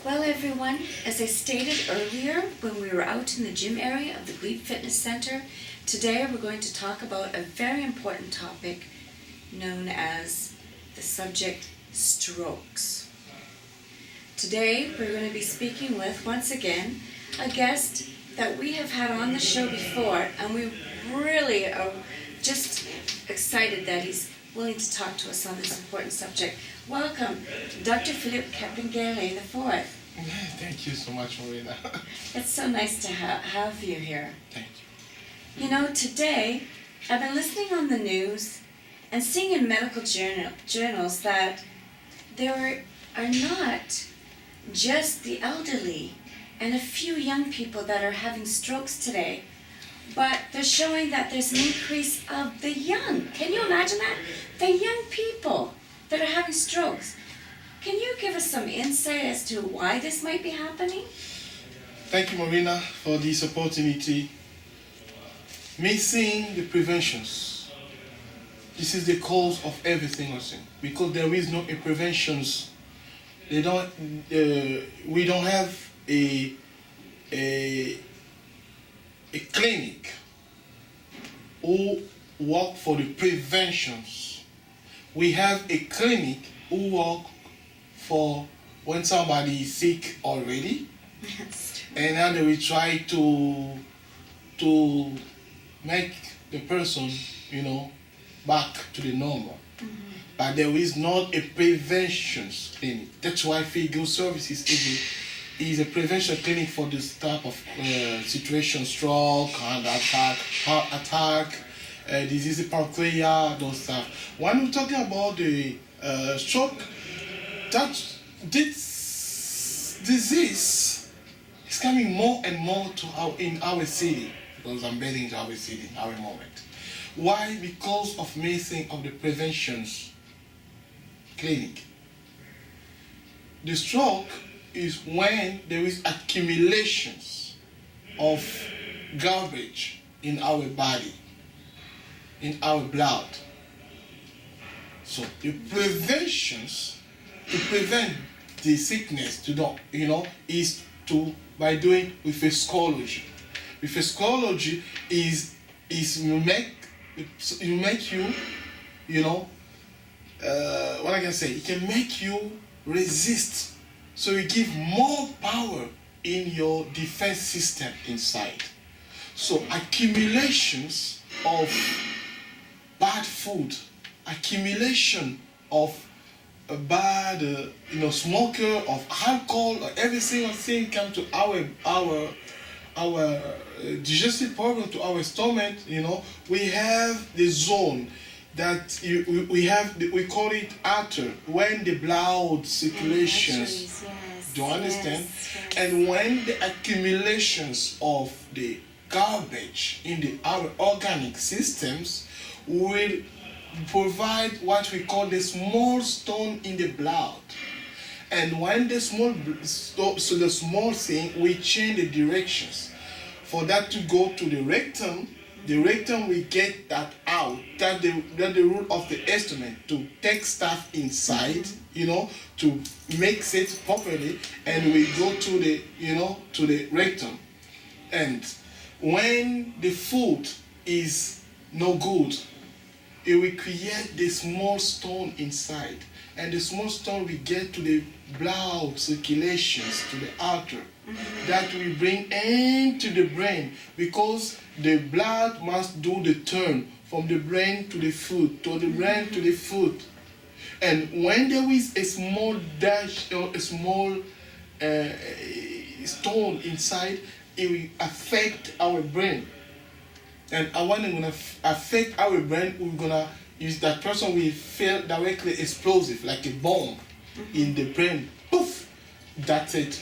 Well, everyone, as I stated earlier when we were out in the gym area of the Glebe Fitness Center, today we're going to talk about a very important topic known as the subject strokes. Today we're going to be speaking with, once again, a guest that we have had on the show before, and we really are just excited that he's willing to talk to us on this important subject. Welcome, Dr. Philip Kepengele IV. Thank you so much, Marina. It's so nice to have you here. Thank you. You know, today I've been listening on the news and seeing in medical journals that there are not just the elderly and a few young people that are having strokes today, but they're showing that there's an increase of the young. Can you imagine that? The young people that are having strokes. Can you give us some insight as to why this might be happening? Thank you, Marina, for this opportunity. Missing the preventions. This is the cause of everything, I think, because there is no preventions. We don't have a clinic who work for the preventions. We have a clinic who work for when somebody is sick already, and now they will try to make the person, back to the normal. Mm-hmm. But there is not a prevention clinic. That's why Philgood Services is a prevention clinic for this type of situation: stroke, heart attack, disease of pancreas, those stuff. When we're talking about the stroke, this disease is coming more and more in our city, because I'm based in our city, our moment. Why? Because of missing of the preventions clinic. The stroke is when there is accumulations of garbage in our body, in our blood. So the preventions to prevent the sickness is by doing with physiology. With physiology is make you what I can say, it can make you resist, so you give more power in your defense system inside. So accumulations of bad food, accumulation of a bad smoker, of alcohol, or every single thing come to our digestive problem, to our stomach. We have the zone that we call it artery, when the blood circulations. Yes, do you understand? Yes. And when the accumulations of the garbage in our organic systems will provide what we call the small stone in the blood. And when the small thing, we change the directions for that to go to the rectum will get that out. That's the rule of the instrument, to take stuff inside, to mix it properly, and we go to the rectum. And when the food is no good, it will create the small stone inside, and the small stone will get to the blood circulations, to the artery. Mm-hmm. That will bring into the brain, because the blood must do the turn from the brain to the foot, to the brain to the foot. And when there is a small dash or a small stone inside, it will affect our brain. And when it's gonna affect our brain, we're gonna use that person will feel directly explosive, like a bomb in the brain. Poof! That's it.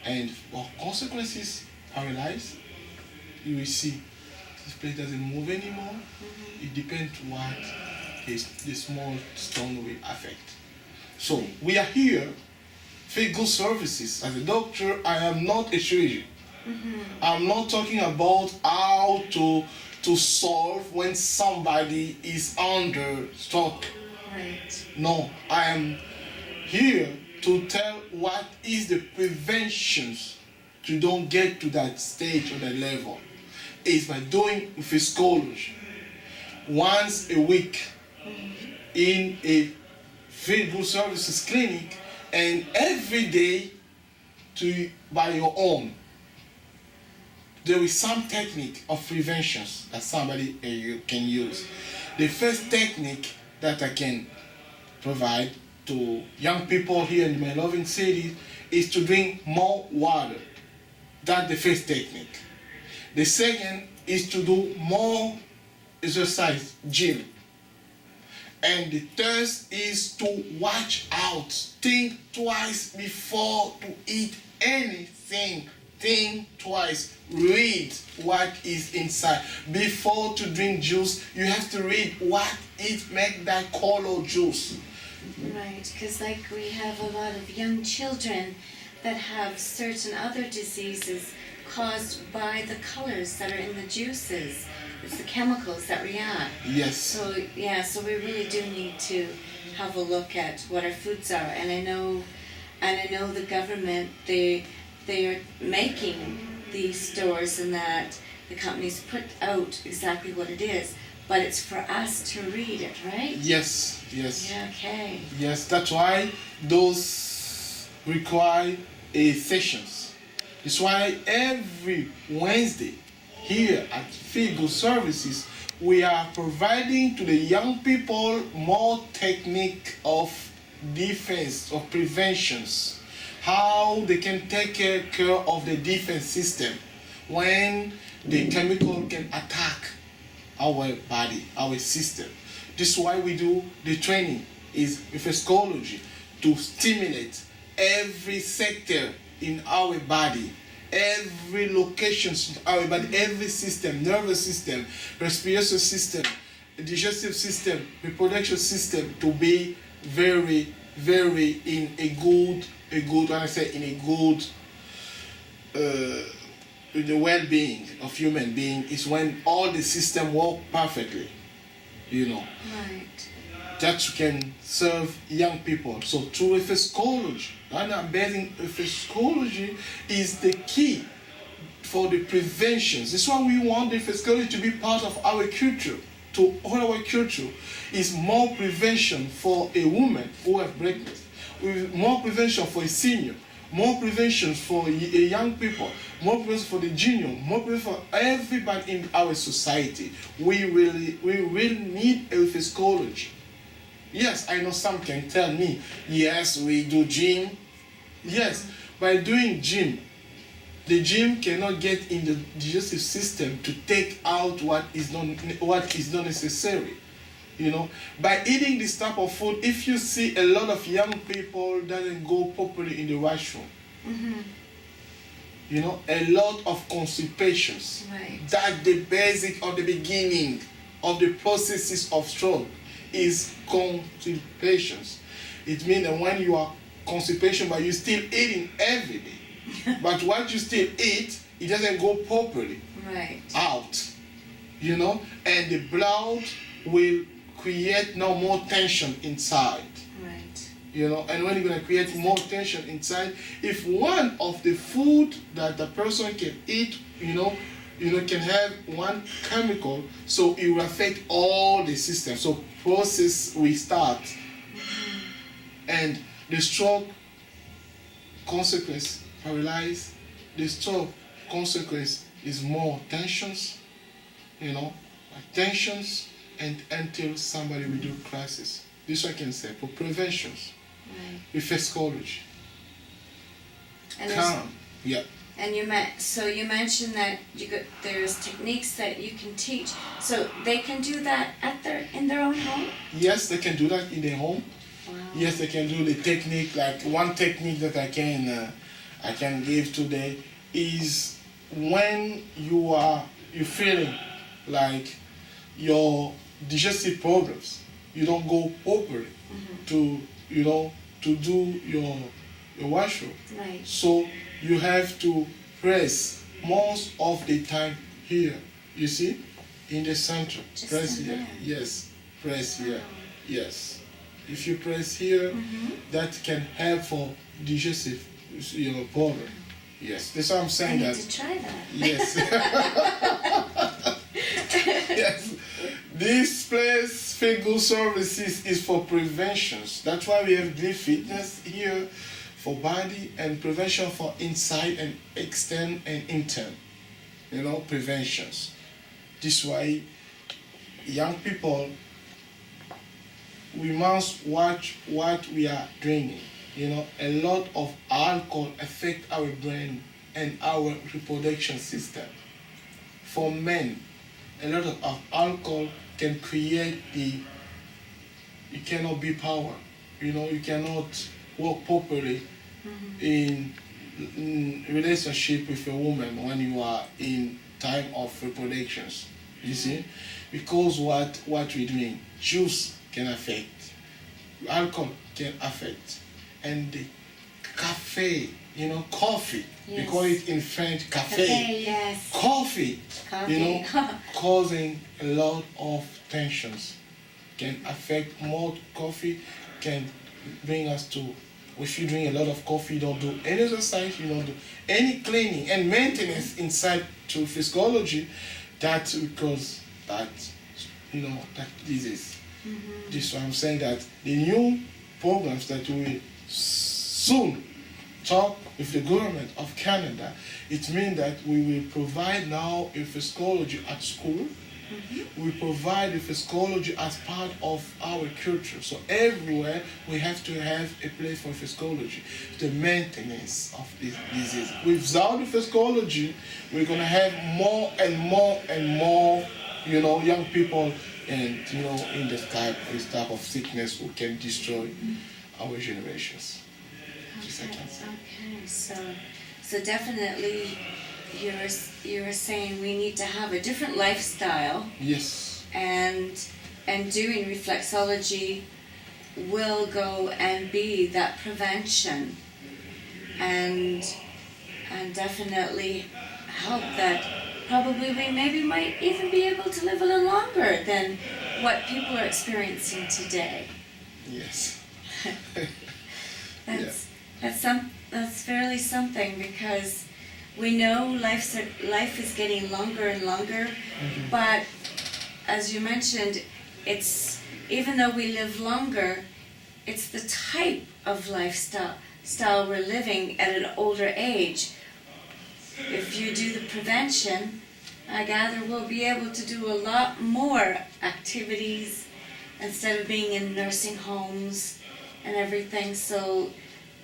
And for consequences, paralyzed, you will see this place doesn't move anymore. It depends what the small stone will affect. So we are here, Philgood Services. As a doctor, I am not a surgeon. I'm not talking about how to solve when somebody is under stroke. Right. No, I am here to tell what is the preventions to don't get to that stage or that level is by doing physiology once a week in a Philgood services clinic, and every day by your own. There is some technique of preventions that somebody you can use. The first technique that I can provide to young people here in my loving city is to drink more water. That's the first technique. The second is to do more exercise, gym. And the third is to watch out. Think twice before to eat anything. Think twice. Read what is inside. Before to drink juice, you have to read what it make that color juice. Right, because like we have a lot of young children that have certain other diseases caused by the colors that are in the juices. It's the chemicals that react. Yes. So we really do need to have a look at what our foods are. And I know the government they are making these stores and that the companies put out exactly what it is, but it's for us to read it, right? Yes. Yeah, okay. Yes, that's why those require a sessions. It's why every Wednesday here at Philgood Services we are providing to the young people more technique of defense, of preventions, how they can take care of the defense system when the chemical can attack our body, our system. This is why we do the training is physiology to stimulate every sector in our body, every location in our body, every system, nervous system, respiratory system, digestive system, reproduction system to be very, very in a good, when I say in a good, the well-being of human being is when all the system work perfectly, Right. that can serve young people. So through a physiology, and embedding a physiology is the key for the preventions. This is why we want the physiology to be part of our culture. To all our culture is more prevention for a woman who have pregnant, more prevention for a senior, more prevention for a young people, more prevention for the junior, more prevention for everybody in our society. We really need a physiology. Yes, I know some can tell me, yes, we do gym. Yes, by doing gym, the gym cannot get in the digestive system to take out what is not necessary. By eating this type of food, if you see a lot of young people doesn't go properly in the washroom, a lot of constipations. Right. That the basic or the beginning of the processes of stroke is constipations. It means that when you are constipation, but you're still eating every day, but what you still eat, it doesn't go properly out, and the blood will create no more tension inside. And when you're going to create more tension inside, if one of the food that the person can eat, can have one chemical, so it will affect all the system. So process will start. And the stroke consequence, paralyzed, the stroke consequence is more tensions, tensions, and until somebody will do crisis. This I can say for preventions. With physiology. And calm. Yeah. And you mentioned that there's techniques that you can teach, so they can do that in their own home. Yes, they can do that in their home. Wow. Yes, they can do the technique. Like one technique that I can give today is when you're feeling like your digestive problems, you don't go properly to do your washroom. Right. So you have to press most of the time here. You see, in the center. Just press in here. there. Yes. Press here. Yes. If you press here, that can help for digestive, problem. Yes, that's why I'm I saying need that. to try that. Yes. Yes. This place, Philgood Services, is for preventions. That's why we have Glee Fitness here for body and prevention for inside and extern and intern. Preventions. This way, young people, we must watch what we are drinking. A lot of alcohol affect our brain and our reproduction system. For men, a lot of alcohol can create you cannot be power. You cannot work properly in relationship with a woman when you are in time of reproductions. You see, because what we're doing, juice can affect, alcohol can affect, and the cafe, coffee. We Yes. call it in French cafe. Cafe, yes. Coffee, Coffee. causing a lot of tensions. Can affect more coffee, can bring us to, if you drink a lot of coffee, you don't do any exercise, you don't do any cleaning and maintenance inside to physiology, that's because that disease. This is why I'm saying that the new programs that we will soon talk with the government of Canada, it means that we will provide now a physiology at school. We provide the physiology as part of our culture. So everywhere we have to have a place for physiology, the maintenance of this disease. Without the physiology, we're gonna have more and more and more, young people and in this type of sickness who can destroy our generations. Okay, so definitely you're saying we need to have a different lifestyle. Yes. And doing reflexology will go and be that prevention and definitely help that probably we maybe might even be able to live a little longer than what people are experiencing today. Yes. That's fairly something, because we know life is getting longer and longer, but as you mentioned, it's, even though we live longer, it's the type of lifestyle we're living at an older age. If you do the prevention, I gather we'll be able to do a lot more activities instead of being in nursing homes and everything. So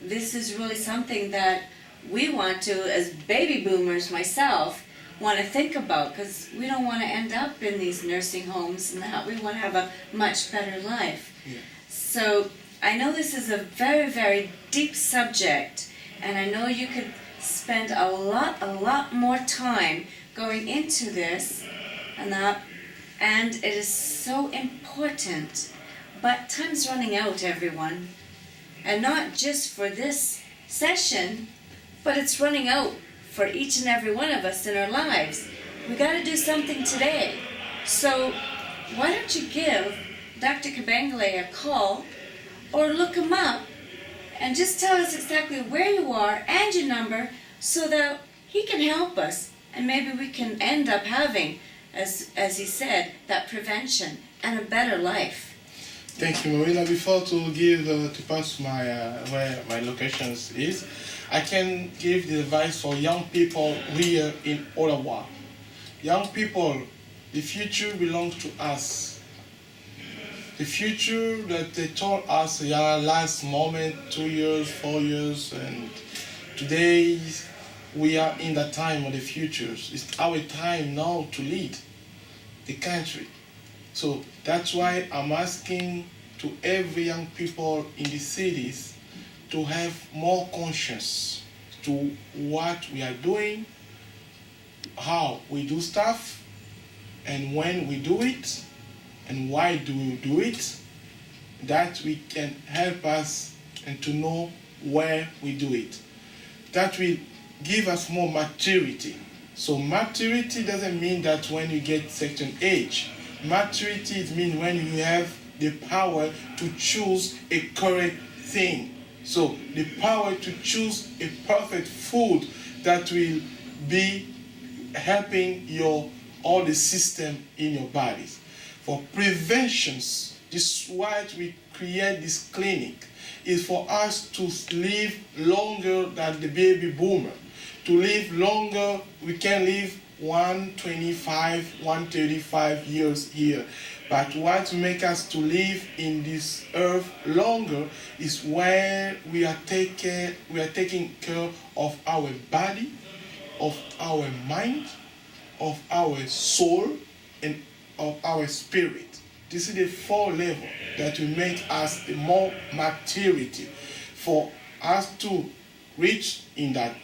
this is really something that we want to, as baby boomers myself, want to think about, because we don't want to end up in these nursing homes and that. We want to have a much better life. Yeah. So I know this is a very, very deep subject, and I know you could spend a lot more time going into this and that, and it is so important. But time's running out, everyone. And not just for this session, but it's running out for each and every one of us in our lives. We got to do something today. So why don't you give Dr. Kabengele a call, or look him up and just tell us exactly where you are and your number, so that he can help us, and maybe we can end up having, as he said, that prevention and a better life. Thank you, Marina. Before to pass my where my locations is, I can give the advice for young people here in Ottawa. Young people, the future belongs to us. The future that they told us, last moment, 2 years, 4 years, and today we are in the time of the futures. It's our time now to lead the country. So that's why I'm asking to every young people in the cities to have more conscience to what we are doing, how we do stuff, and when we do it, and why do we do it, that we can help us and to know where we do it. That will give us more maturity. So maturity doesn't mean that when you get certain age. Maturity means when you have the power to choose a correct thing. So the power to choose a perfect food that will be helping all the system in your bodies. For preventions, this is why we create this clinic, is for us to live longer than the baby boomer. To live longer, we can live 125, 135 years here. But what makes us to live in this earth longer is when we are taking care of our body, of our mind, of our soul, and of our spirit. This is the 4 levels that will make us the more maturity for us to reach in that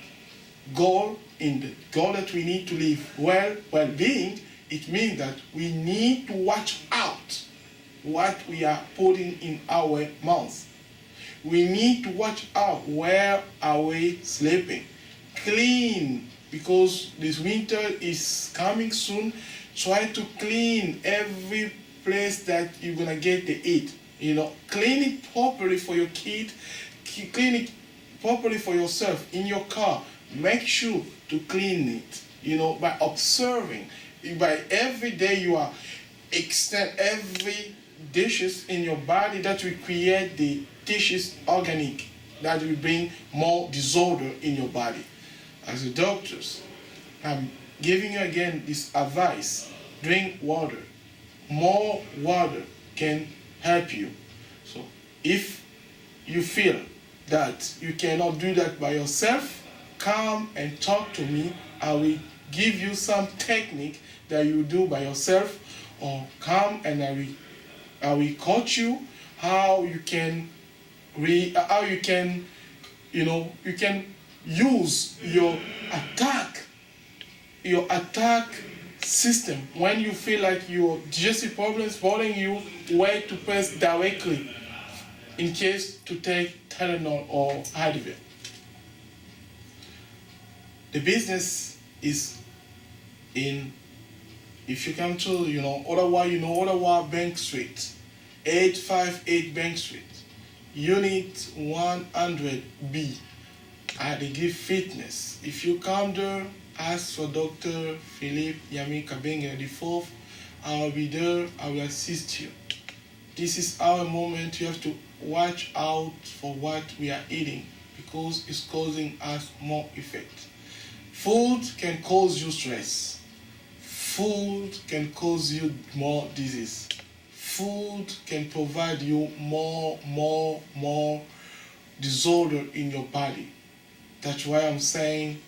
goal, in the goal that we need to live well-being. It means that we need to watch out what we are putting in our mouth. We need to watch out where are we sleeping. Clean, because this winter is coming soon. Try to clean every place that you're gonna get to eat. Clean it properly for your kid. Clean it properly for yourself in your car. Make sure to clean it. By observing. By every day you are extend every dishes in your body that will create the dishes organic that will bring more disorder in your body. As a doctors, I'm giving you again this advice: drink water. More water can help you. So if you feel that you cannot do that by yourself, come and talk to me. I will give you some technique that you do by yourself, or come and I will coach you how you can you can use your attack system when you feel like your digestive problems bothering you, where to press directly in case to take Tylenol or Advil. The business is in, if you come to Ottawa Bank Street, 858 Bank Street, Unit 100B at the Give Fitness. If you come there, ask for Dr. Philip Yami Kabenga the 4th. I'll be there, I will assist you. This is our moment. You have to watch out for what we are eating, because it's causing us more effect. Food can cause you stress. Food can cause you more disease. Food can provide you more disorder in your body. That's why I'm saying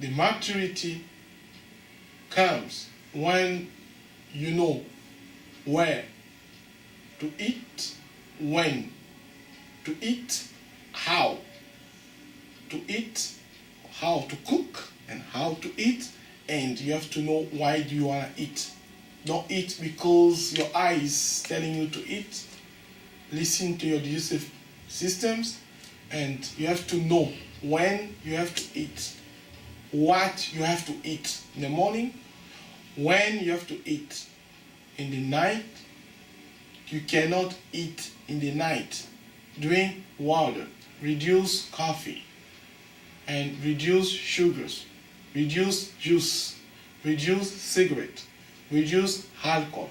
the maturity comes when you know where to eat, when to eat, how to eat, how to cook, and how to eat, and you have to know why do you want to eat. Don't eat because your eye is telling you to eat. Listen to your digestive systems, and you have to know when you have to eat, what you have to eat in the morning, when you have to eat in the night. You cannot eat in the night. Drink water, reduce coffee, and reduce sugars, reduce juice, reduce cigarette, reduce alcohol.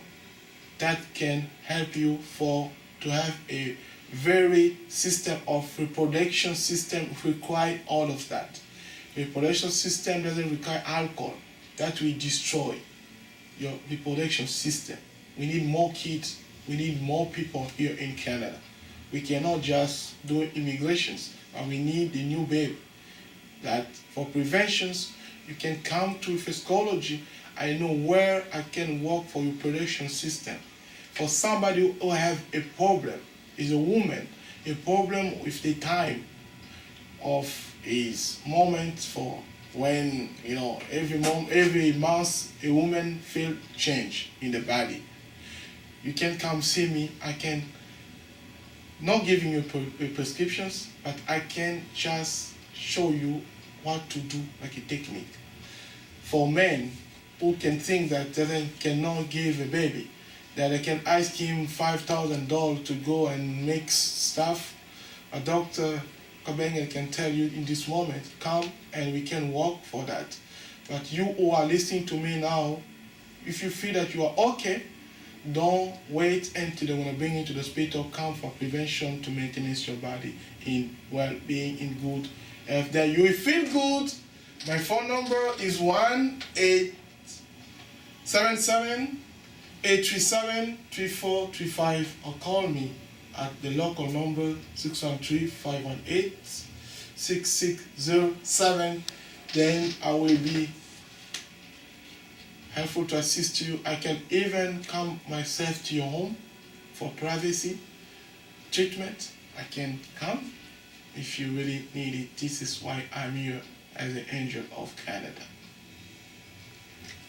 That can help you to have a very system of reproduction system require all of that. Reproduction system doesn't require alcohol. That will destroy your reproduction system. We need more kids. We need more people here in Canada. We cannot just do immigrations, but we need the new baby. That for preventions, you can come to physiology. I know where I can work for your production system. For somebody who have a problem, is a woman, a problem with the time of his moment for when, every month a woman feel change in the body. You can come see me. I can not giving you prescriptions, but I can just show you what to do, like a technique. For men who can think that they cannot give a baby, that they can ask him $5,000 to go and make stuff, a doctor Kabenge can tell you in this moment, come and we can work for that. But you who are listening to me now, if you feel that you are okay, don't wait until they want to bring you to the hospital. Come for prevention to maintain your body in well-being, in good health. That you will feel good. My phone number is 1-877-837-3435, or call me at the local number 613-518-6607. Then I will be helpful to assist you. I can even come myself to your home for privacy treatment. I can come if you really need it. This is why I'm here as an angel of Canada.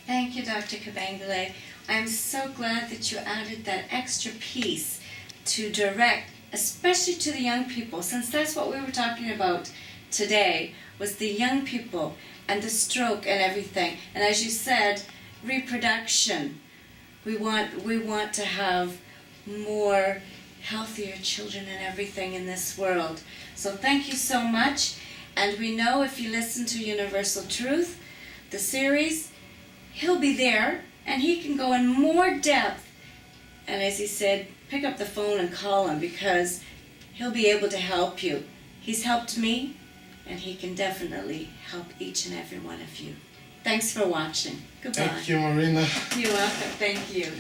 Thank you, Dr. Kabengele. I'm so glad that you added that extra piece to direct, especially to the young people, since that's what we were talking about today, was the young people and the stroke and everything. And as you said, reproduction. We want to have more healthier children and everything in this world. So thank you so much. And we know if you listen to Universal Truth, the series, he'll be there and he can go in more depth. And as he said, pick up the phone and call him, because he'll be able to help you. He's helped me, and he can definitely help each and every one of you. Thanks for watching. Goodbye. Thank you, Marina. You're welcome. Thank you.